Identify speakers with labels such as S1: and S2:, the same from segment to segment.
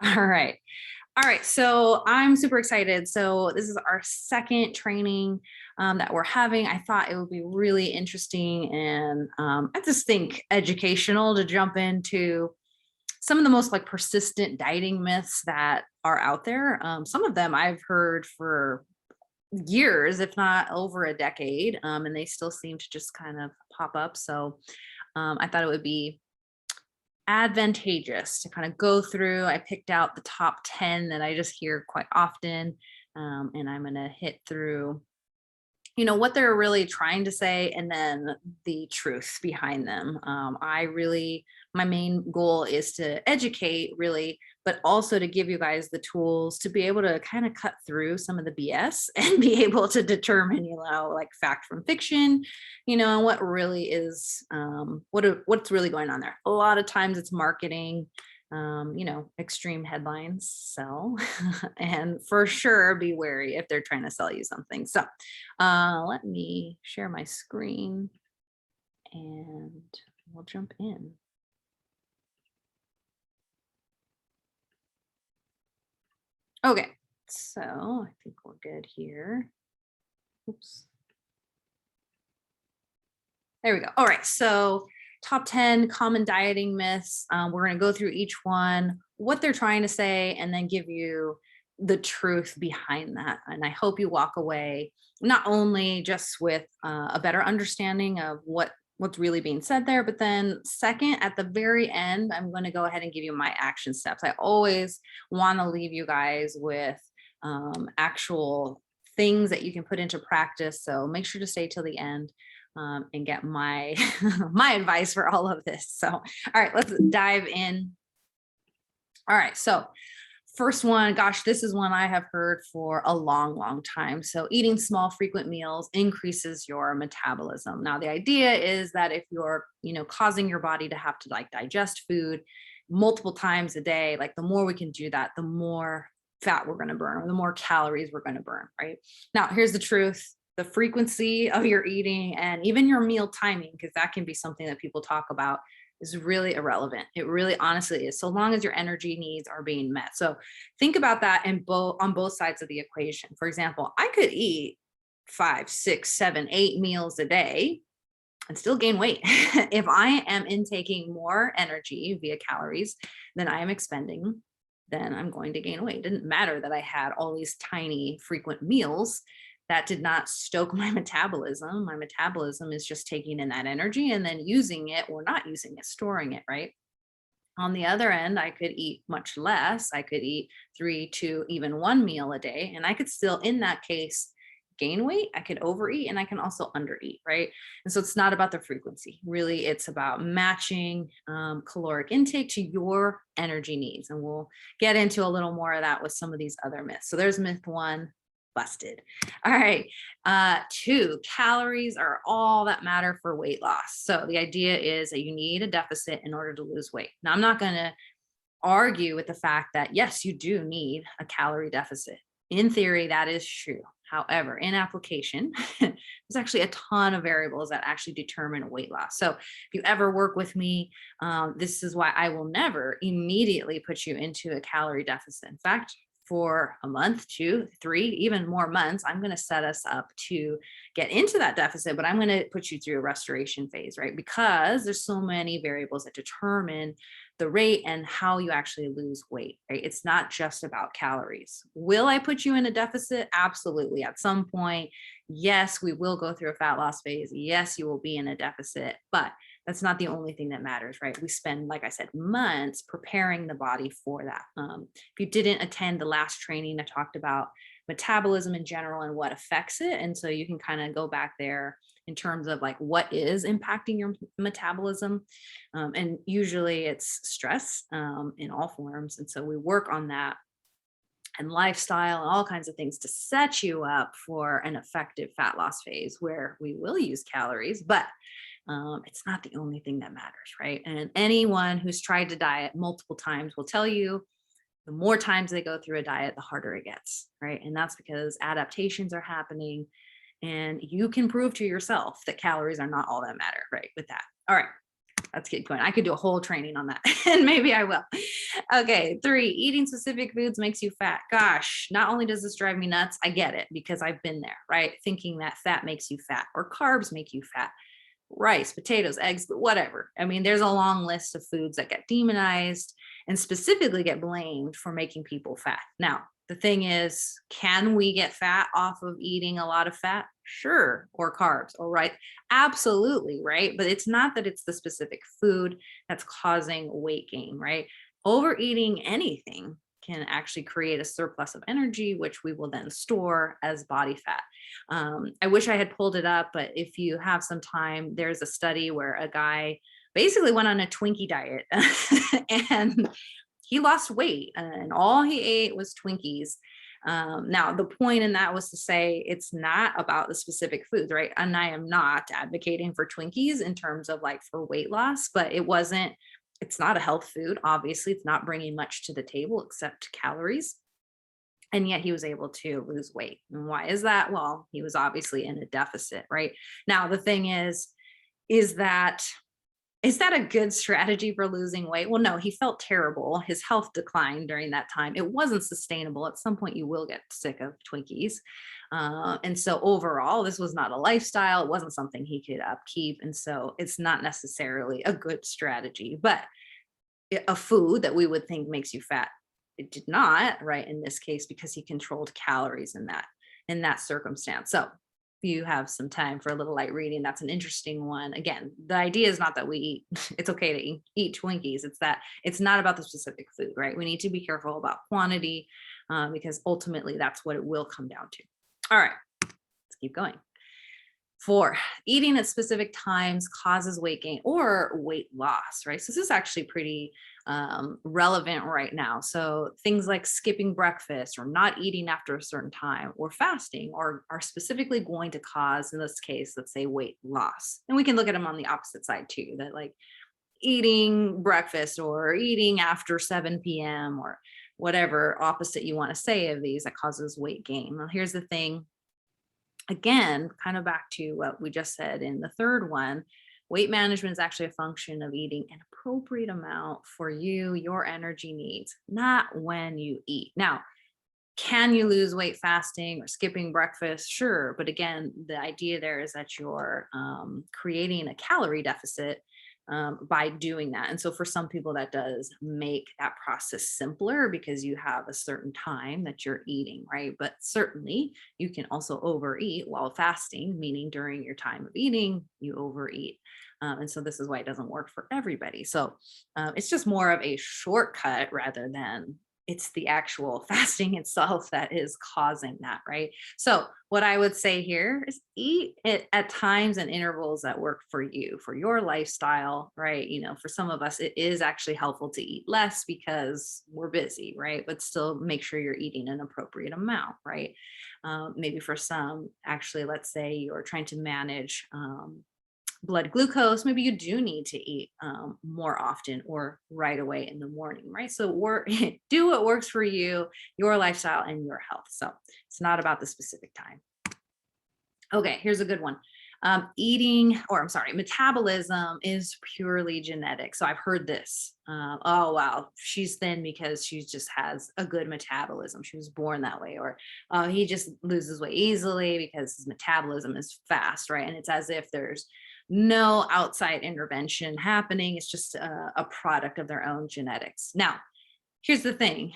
S1: All right. All right. So I'm super excited. So this is our second training that we're having. I thought it would be really interesting and I just think educational to jump into some of the most like persistent dieting myths that are out there. Some of them I've heard for years, if not over a decade, and they still seem to just kind of pop up. So I thought it would be advantageous to kind of go through. I picked out the top 10 that I just hear quite often, and I'm going to hit through, what they're really trying to say and then the truth behind them. My main goal is to educate really, but also to give you guys the tools to be able to kind of cut through some of the BS and be able to determine, like fact from fiction, and what really is, what's really going on there. A lot of times it's marketing, extreme headlines sell, and for sure be wary if they're trying to sell you something. So let me share my screen and we'll jump in. Okay, so I think we're good here. Oops. There we go. All right, so top 10 common dieting myths. We're going to go through each one, what they're trying to say, and then give you the truth behind that. And I hope you walk away not only just with a better understanding of what's really being said there, but then second, at the very end, I'm going to go ahead and give you my action steps. I always want to leave you guys with actual things that you can put into practice. So make sure to stay till the end and get my my advice for all of this. So, all right, let's dive in. All right, so first one, gosh, this is one I have heard for a long, long time. So eating small, frequent meals increases your metabolism. Now, the idea is that if you're, causing your body to have to like digest food multiple times a day, like the more we can do that, the more fat we're going to burn or the more calories we're going to burn, right? Now, here's the truth. The frequency of your eating and even your meal timing, because that can be something that people talk about, is really irrelevant. It really honestly is, so long as your energy needs are being met. So think about that on both sides of the equation. For example, I could eat 5, 6, 7, 8 meals a day and still gain weight. If I am intaking more energy via calories than I am expending, then I'm going to gain weight. It didn't matter that I had all these tiny frequent meals. That did not stoke my metabolism. My metabolism is just taking in that energy and then using it or not using it, storing it, right? On the other end, I could eat much less. I could eat 3, 2, even 1 meal a day. And I could still, in that case, gain weight. I could overeat and I can also undereat, right? And so it's not about the frequency. Really, it's about matching caloric intake to your energy needs. And we'll get into a little more of that with some of these other myths. So there's myth 1, busted. All right. 2, calories are all that matter for weight loss. So the idea is that you need a deficit in order to lose weight. Now, I'm not going to argue with the fact that, yes, you do need a calorie deficit. In theory, that is true. However, in application, there's actually a ton of variables that actually determine weight loss. So if you ever work with me, this is why I will never immediately put you into a calorie deficit. In fact, for a month, 2, 3, even more months, I'm going to set us up to get into that deficit, but I'm going to put you through a restoration phase, right? Because there's so many variables that determine the rate and how you actually lose weight, right? It's not just about calories. Will I put you in a deficit? Absolutely. At some point, yes, we will go through a fat loss phase. Yes, you will be in a deficit, but that's not the only thing that matters, right? We spend, like I said, months preparing the body for that. If you didn't attend the last training, I talked about metabolism in general and what affects it. And so you can kind of go back there in terms of like what is impacting your metabolism. And usually it's stress in all forms. And so we work on that and lifestyle and all kinds of things to set you up for an effective fat loss phase where we will use calories, but it's not the only thing that matters, right? And anyone who's tried to diet multiple times will tell you the more times they go through a diet, the harder it gets, right? And that's because adaptations are happening and you can prove to yourself that calories are not all that matter, right? With that. All right. Let's keep going. I could do a whole training on that, and maybe I will. Okay, 3, eating specific foods makes you fat. Gosh, not only does this drive me nuts, I get it because I've been there, right? Thinking that fat makes you fat or carbs make you fat. Rice, potatoes, eggs, whatever. I mean, there's a long list of foods that get demonized and specifically get blamed for making people fat. Now, the thing is, can we get fat off of eating a lot of fat? Sure. Or carbs, or right? Absolutely, right? But it's not that it's the specific food that's causing weight gain, right? Overeating anything can actually create a surplus of energy, which we will then store as body fat. I wish I had pulled it up, but if you have some time, there's a study where a guy basically went on a Twinkie diet and he lost weight and all he ate was Twinkies. Now, the point in that was to say it's not about the specific foods, right? And I am not advocating for Twinkies in terms of like for weight loss, but it's not a health food. Obviously, it's not bringing much to the table except calories. And yet he was able to lose weight. And why is that? Well, he was obviously in a deficit, right? Now, the thing is that is that a good strategy for losing weight? Well, no, he felt terrible. His health declined during that time. It wasn't sustainable. At some point, you will get sick of Twinkies. And so, overall, this was not a lifestyle. It wasn't something he could upkeep. And so, it's not necessarily a good strategy, but a food that we would think makes you fat, it did not, right? In this case, because he controlled calories in that circumstance. So you have some time for a little light reading. That's an interesting one. Again, the idea is not that we eat, it's okay to eat Twinkies. It's that it's not about the specific food, right? We need to be careful about quantity because ultimately that's what it will come down to. All right, let's keep going. 4, eating at specific times causes weight gain or weight loss, right? So this is actually pretty relevant right now. So things like skipping breakfast or not eating after a certain time or fasting are specifically going to cause, in this case, let's say weight loss. And we can look at them on the opposite side too, that like eating breakfast or eating after 7 p.m. or whatever opposite you want to say of these that causes weight gain. Well, here's the thing. Again, kind of back to what we just said in the third one, weight management is actually a function of eating an appropriate amount for you, your energy needs, not when you eat. Now, can you lose weight fasting or skipping breakfast? Sure. But again, the idea there is that you're creating a calorie deficit by doing that. And so for some people, that does make that process simpler because you have a certain time that you're eating, right? But certainly you can also overeat while fasting, meaning during your time of eating, you overeat. And so this is why it doesn't work for everybody. So it's just more of a shortcut rather than it's the actual fasting itself that is causing that, right? So, what I would say here is eat it at times and intervals that work for you, for your lifestyle, right? For some of us, it is actually helpful to eat less because we're busy, right? But still make sure you're eating an appropriate amount, right? Maybe for some, actually, let's say you're trying to manage blood glucose, maybe you do need to eat more often or right away in the morning, right? So do what works for you, your lifestyle, and your health. So it's not about the specific time. Okay, here's a good one. Metabolism is purely genetic. So I've heard this. Oh, wow, she's thin because she just has a good metabolism. She was born that way. Or he just loses weight easily because his metabolism is fast, right? And it's as if there's no outside intervention happening. It's just a product of their own genetics. Now, here's the thing.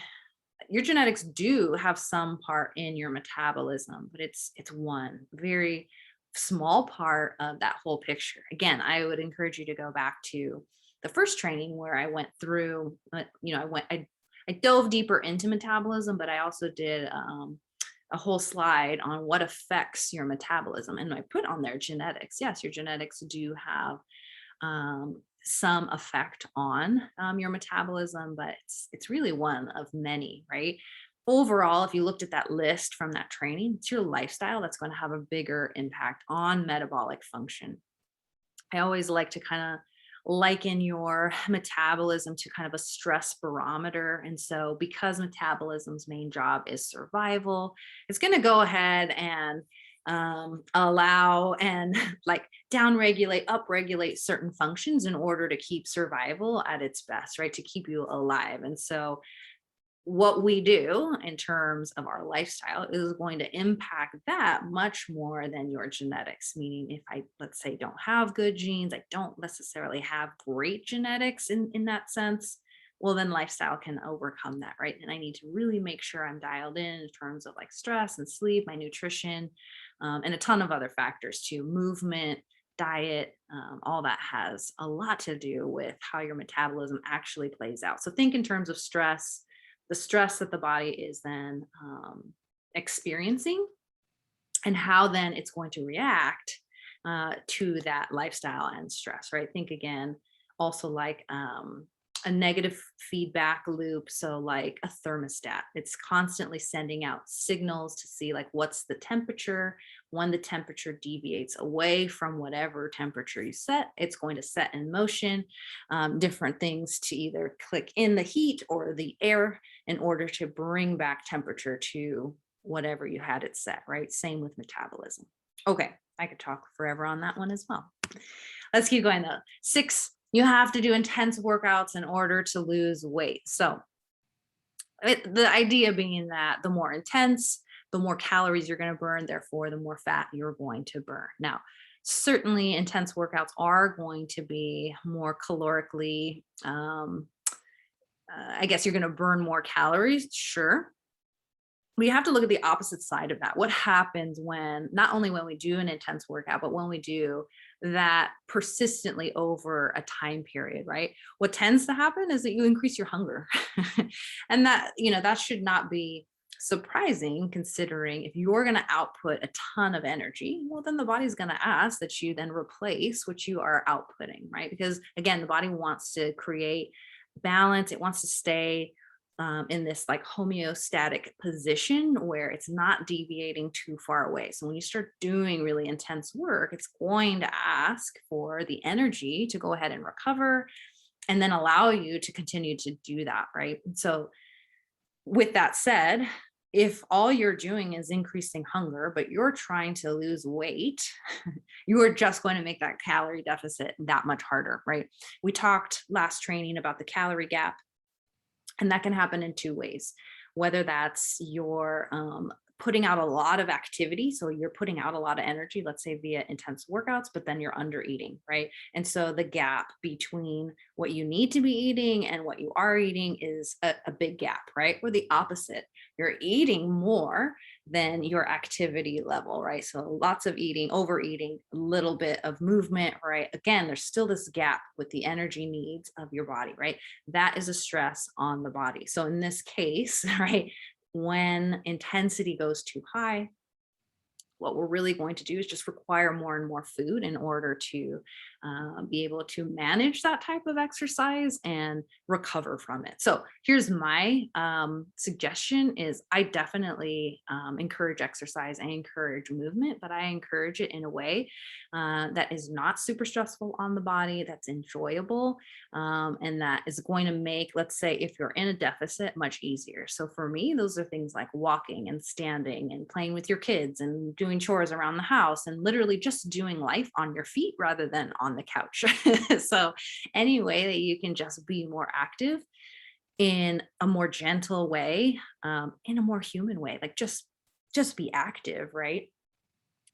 S1: Your genetics do have some part in your metabolism, but it's one very small part of that whole picture. Again, I would encourage you to go back to the first training where I went through, I dove deeper into metabolism, but I also did a whole slide on what affects your metabolism. And I put on there genetics. Yes, your genetics do have some effect on your metabolism, but it's really one of many, right? Overall, if you looked at that list from that training, it's your lifestyle that's going to have a bigger impact on metabolic function. I always like to kind of liken your metabolism to kind of a stress barometer. And so, because metabolism's main job is survival, it's going to go ahead and allow and like downregulate, upregulate certain functions in order to keep survival at its best, right? To keep you alive. And so what we do in terms of our lifestyle is going to impact that much more than your genetics. Meaning, if I, let's say, don't have good genes, I don't necessarily have great genetics in that sense, well, then lifestyle can overcome that, right? And I need to really make sure I'm dialed in terms of like stress and sleep, my nutrition, and a ton of other factors too, movement, diet, all that has a lot to do with how your metabolism actually plays out. So think in terms of stress, the stress that the body is then experiencing, and how then it's going to react to that lifestyle and stress, right? Think again, also like a negative feedback loop. So, like a thermostat, it's constantly sending out signals to see like what's the temperature. When the temperature deviates away from whatever temperature you set, it's going to set in motion different things to either click in the heat or the air in order to bring back temperature to whatever you had it set, right? Same with metabolism. Okay, I could talk forever on that one as well. Let's keep going though. 6, you have to do intense workouts in order to lose weight. So the idea being that the more intense, the more calories you're going to burn, therefore, the more fat you're going to burn. Now, certainly intense workouts are going to be more calorically, I guess you're going to burn more calories, sure. We have to look at the opposite side of that. What happens when, not only when we do an intense workout, but when we do that persistently over a time period, right? What tends to happen is that you increase your hunger. And that, that should not be surprising, considering if you're going to output a ton of energy, well, then the body's going to ask that you then replace what you are outputting, right? Because again, the body wants to create balance, it wants to stay in this like homeostatic position where it's not deviating too far away. So when you start doing really intense work, it's going to ask for the energy to go ahead and recover and then allow you to continue to do that, right? So with that said, if all you're doing is increasing hunger, but you're trying to lose weight, you are just going to make that calorie deficit that much harder, right? We talked last training about the calorie gap, and that can happen in 2 ways, whether that's your putting out a lot of activity. So you're putting out a lot of energy, let's say via intense workouts, but then you're under eating, right? And so the gap between what you need to be eating and what you are eating is a big gap, right? Or the opposite, you're eating more than your activity level, right? So lots of eating, overeating, a little bit of movement, right? Again, there's still this gap with the energy needs of your body, right? That is a stress on the body. So in this case, right, when intensity goes too high, what we're really going to do is just require more and more food in order to be able to manage that type of exercise and recover from it. So here's my suggestion is I definitely encourage exercise. I encourage movement, but I encourage it in a way that is not super stressful on the body, that's enjoyable, and that is going to make, let's say, if you're in a deficit, much easier. So for me, those are things like walking and standing and playing with your kids and doing chores around the house and literally just doing life on your feet rather than on the couch. So any way that you can just be more active in a more gentle way, in a more human way, like just be active, right,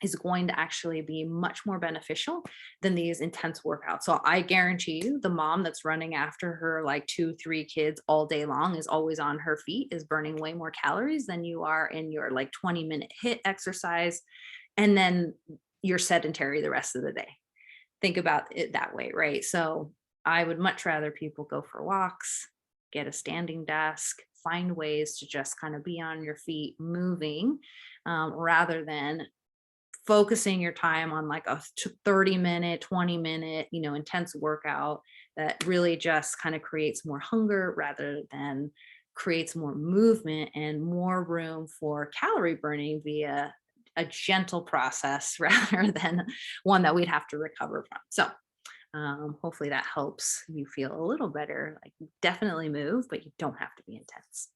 S1: is going to actually be much more beneficial than these intense workouts. So I guarantee you, the mom that's running after her like 2, 3 kids all day long is always on her feet, is burning way more calories than you are in your like 20-minute HIIT exercise. And then you're sedentary the rest of the day. Think about it that way, right? So I would much rather people go for walks, get a standing desk, find ways to just kind of be on your feet moving, rather than focusing your time on like a 30-minute, 20-minute, intense workout that really just kind of creates more hunger rather than creates more movement and more room for calorie burning via a gentle process rather than one that we'd have to recover from. So hopefully that helps you feel a little better. Like definitely move, but you don't have to be intense.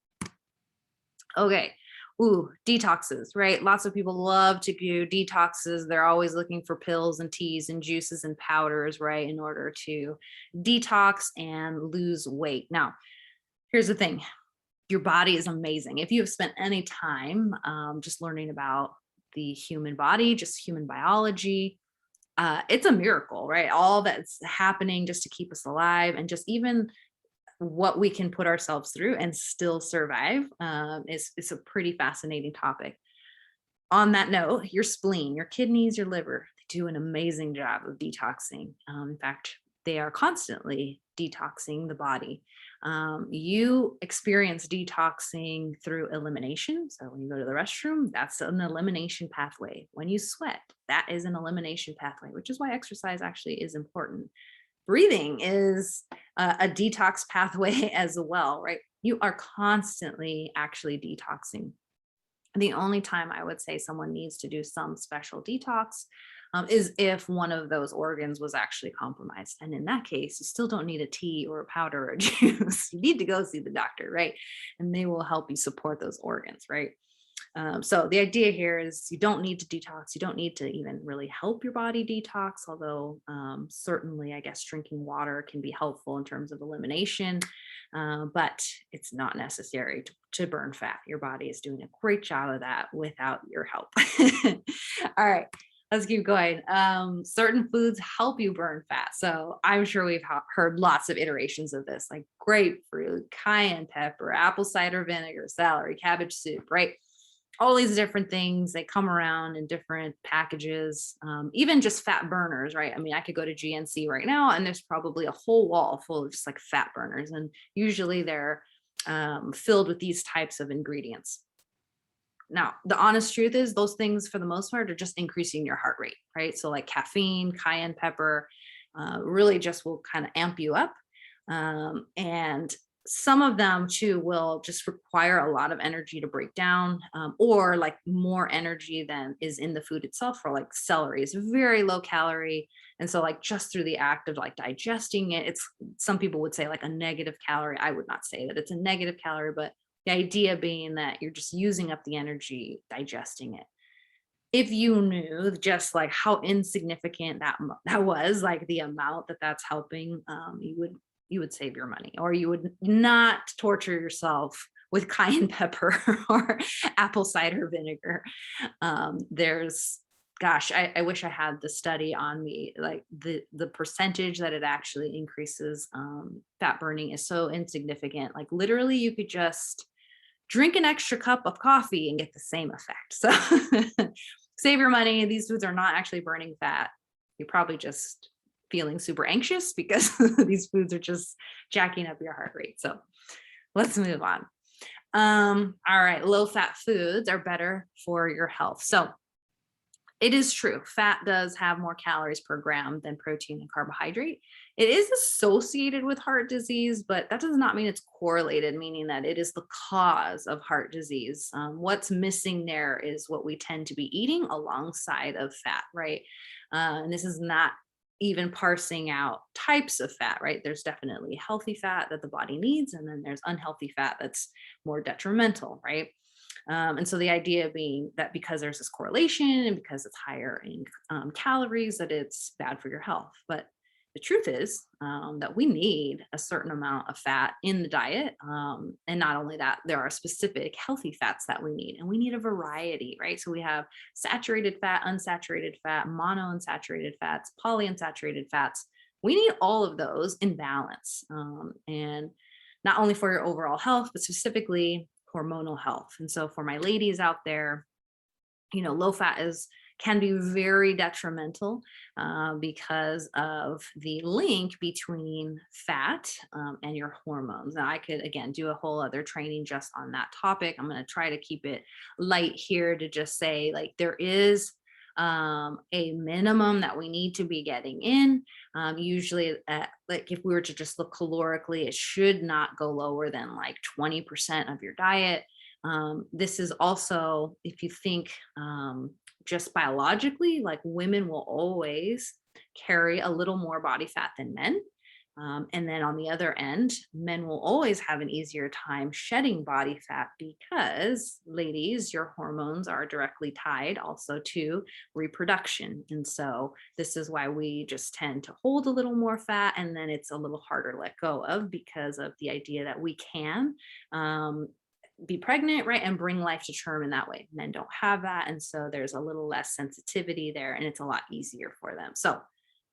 S1: Okay. Ooh, detoxes, right? Lots of people love to do detoxes. They're always looking for pills and teas and juices and powders, right, in order to detox and lose weight. Now, here's the thing, your body is amazing. If you have spent any time just learning about the human body, just human biology, it's a miracle, right? All that's happening just to keep us alive, and just even what we can put ourselves through and still survive is a pretty fascinating topic. On that note, your spleen, your kidneys, your liver, they do an amazing job of detoxing. In fact, they are constantly detoxing the body. You experience detoxing through elimination. So when you go to the restroom, that's an elimination pathway. When you sweat, that is an elimination pathway, which is why exercise actually is important. Breathing is a detox pathway as well, right? You are constantly actually detoxing. The only time I would say someone needs to do some special detox is if one of those organs was actually compromised. And in that case, you still don't need a tea or a powder or a juice. You need to go see the doctor, right? And they will help you support those organs, right? So the idea here is you don't need to detox. You don't need to even really help your body detox, although certainly, I guess, drinking water can be helpful in terms of elimination, but it's not necessary to burn fat. Your body is doing a great job of that without your help. All right. Let's keep going. Certain foods help you burn fat. So I'm sure we've heard lots of iterations of this, like grapefruit, cayenne pepper, apple cider vinegar, celery, cabbage soup, right? All these different things, they come around in different packages, even just fat burners, right? I mean, I could go to GNC right now and there's probably a whole wall full of just like fat burners, and usually they're filled with these types of ingredients. Now, the honest truth is those things for the most part are just increasing your heart rate, right? So like caffeine, cayenne pepper, really just will kind of amp you up. And some of them too will just require a lot of energy to break down, or like more energy than is in the food itself. For like celery is very low calorie, and so like just through the act of like digesting it, it's, some people would say like a negative calorie. I would not say that it's a negative calorie, but the idea being that you're just using up the energy digesting it. If you knew just like how insignificant that was, like the amount that that's helping, you would save your money, or you would not torture yourself with cayenne pepper or apple cider vinegar. There's, gosh, I wish I had the study on me. Like the percentage that it actually increases fat burning is so insignificant. Like literally, you could just drink an extra cup of coffee and get the same effect. So save your money. These foods are not actually burning fat. You're probably just feeling super anxious because these foods are just jacking up your heart rate. So let's move on. All right, low fat foods are better for your health. So it is true. Fat does have more calories per gram than protein and carbohydrate. It is associated with heart disease, but that does not mean it's correlated, meaning that it is the cause of heart disease. What's missing there is what we tend to be eating alongside of fat, right? And this is not even parsing out types of fat, right? There's definitely healthy fat that the body needs, and then there's unhealthy fat that's more detrimental, right? And so the idea being that because there's this correlation and because it's higher in calories, that it's bad for your health. But the truth is that we need a certain amount of fat in the diet. And not only that, there are specific healthy fats that we need, and we need a variety, right? So we have saturated fat, unsaturated fat, monounsaturated fats, polyunsaturated fats. We need all of those in balance. And not only for your overall health, but specifically hormonal health. And so for my ladies out there, low fat is can be very detrimental because of the link between fat and your hormones. Now, I could again do a whole other training just on that topic. I'm going to try to keep it light here to just say like there is a minimum that we need to be getting in. Usually, like if we were to just look calorically, it should not go lower than like 20% of your diet. This is also, if you think just biologically, like women will always carry a little more body fat than men And then on the other end, men will always have an easier time shedding body fat because, ladies, your hormones are directly tied also to reproduction. And so this is why we just tend to hold a little more fat, and then it's a little harder to let go of because of the idea that we can um, be pregnant, right, and bring life to term in that way. Men don't have that. And so there's a little less sensitivity there, and it's a lot easier for them. So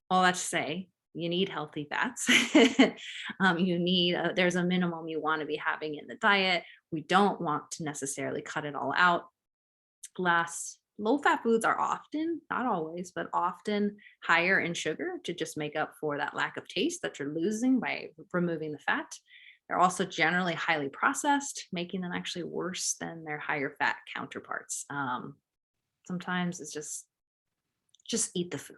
S1: all that to say, you need healthy fats. You need, there's a minimum you want to be having in the diet. We don't want to necessarily cut it all out. Last, low fat foods are often, not always, but often higher in sugar to just make up for that lack of taste that you're losing by removing the fat. They're also generally highly processed, making them actually worse than their higher fat counterparts. Sometimes it's just eat the food.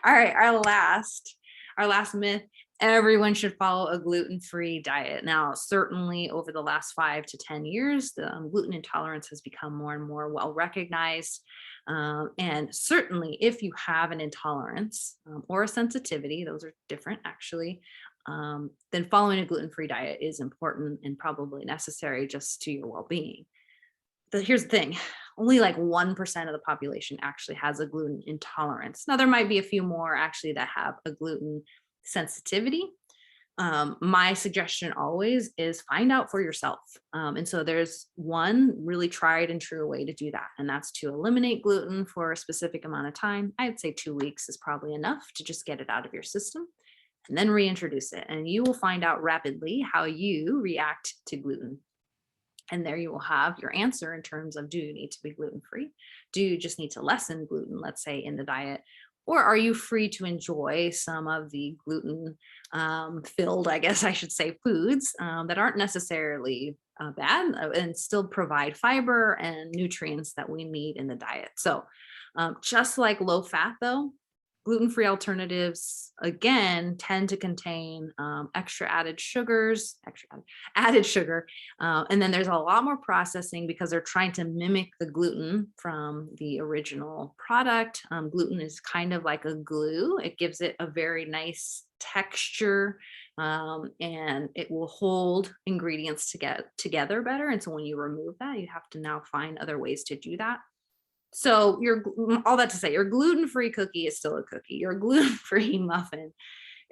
S1: All right, our last myth, everyone should follow a gluten-free diet. Now, certainly over the last 5 to 10 years, the gluten intolerance has become more and more well recognized. And certainly if you have an intolerance or a sensitivity, those are different actually, then following a gluten-free diet is important and probably necessary just to your well-being. But here's the thing, only like 1% of the population actually has a gluten intolerance. Now, there might be a few more actually that have a gluten sensitivity. My suggestion always is find out for yourself. And so there's one really tried and true way to do that, and that's to eliminate gluten for a specific amount of time. I'd say 2 weeks is probably enough to just get it out of your system and then reintroduce it. And you will find out rapidly how you react to gluten. And there you will have your answer in terms of, do you need to be gluten free? Do you just need to lessen gluten, let's say, in the diet? Or are you free to enjoy some of the gluten filled, I guess I should say, foods that aren't necessarily bad and still provide fiber and nutrients that we need in the diet? So, just like low fat, though, gluten-free alternatives again tend to contain extra added sugars, added sugar, and then there's a lot more processing because they're trying to mimic the gluten from the original product. Gluten is kind of like a glue; it gives it a very nice texture, and it will hold ingredients to get together better. And so when you remove that, you have to now find other ways to do that. So all that to say, your gluten-free cookie is still a cookie. Your gluten-free muffin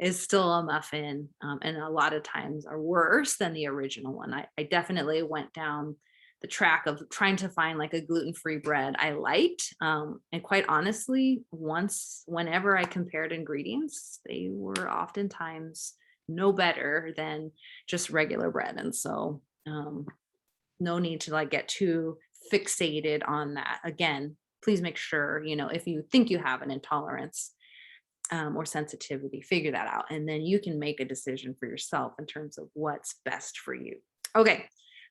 S1: is still a muffin, and a lot of times are worse than the original one. I definitely went down the track of trying to find like a gluten-free bread I liked, and quite honestly, whenever I compared ingredients, they were oftentimes no better than just regular bread. And so, no need to like get too fixated on that. Again, please make sure, if you think you have an intolerance or sensitivity, figure that out. And then you can make a decision for yourself in terms of what's best for you. Okay.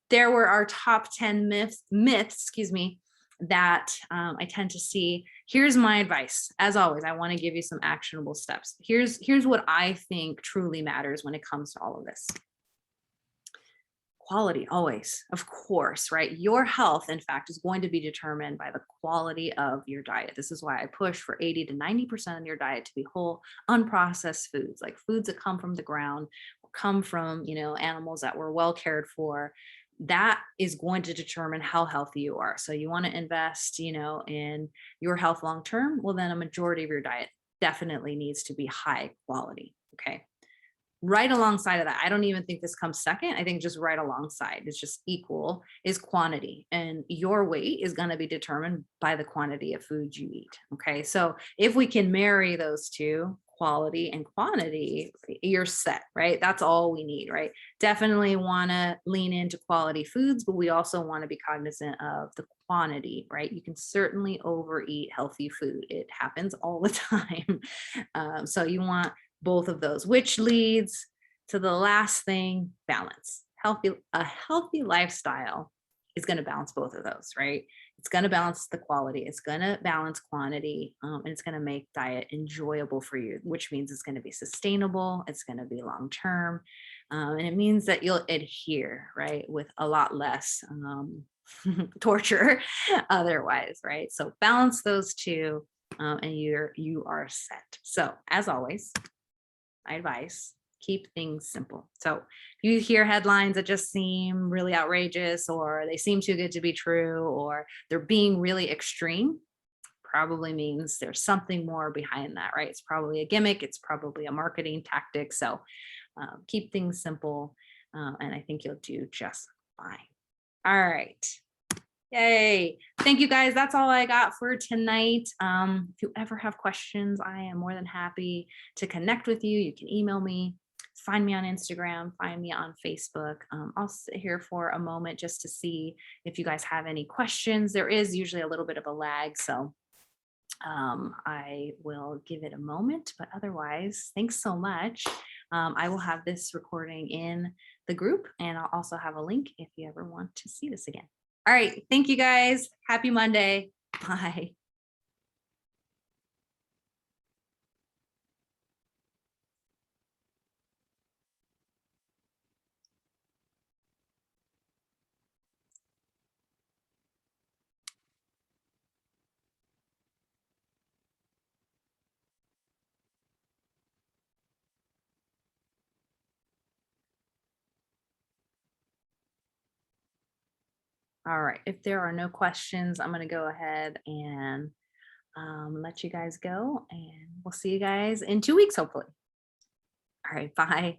S1: There were our top 10 myths, excuse me, that I tend to see. Here's my advice. As always, I want to give you some actionable steps. Here's what I think truly matters when it comes to all of this. Quality, always, of course, right? Your health, in fact, is going to be determined by the quality of your diet. This is why I push for 80 to 90% of your diet to be whole, unprocessed foods, like foods that come from the ground, come from, animals that were well cared for. That is going to determine how healthy you are. So you want to invest, in your health long term. Well, then a majority of your diet definitely needs to be high quality. Okay. Right alongside of that, I don't even think this comes second. I think just right alongside, it's just equal, is quantity. And your weight is going to be determined by the quantity of food you eat. Okay. So if we can marry those two, quality and quantity, you're set, right? That's all we need, right? Definitely want to lean into quality foods, but we also want to be cognizant of the quantity, right? You can certainly overeat healthy food. It happens all the time. So you want both of those, which leads to the last thing, balance. A healthy lifestyle is going to balance both of those, right? It's going to balance the quality, it's going to balance quantity, and it's going to make diet enjoyable for you, which means it's going to be sustainable, it's going to be long term, and it means that you'll adhere, right, with a lot less torture otherwise, right? So balance those two, and you are set. So as always, my advice, keep things simple. So if you hear headlines that just seem really outrageous, or they seem too good to be true, or they're being really extreme, probably means there's something more behind that, right? It's probably a gimmick, it's probably a marketing tactic. So keep things simple, and I think you'll do just fine. All right. Yay. Thank you guys. That's all I got for tonight. If you ever have questions, I am more than happy to connect with you. You can email me, find me on Instagram, find me on Facebook. I'll sit here for a moment just to see if you guys have any questions. There is usually a little bit of a lag, so I will give it a moment, but otherwise, thanks so much. I will have this recording in the group, and I'll also have a link if you ever want to see this again. All right. Thank you guys. Happy Monday. Bye. All right. If there are no questions, I'm going to go ahead and let you guys go, and we'll see you guys in 2 weeks, hopefully. All right. Bye.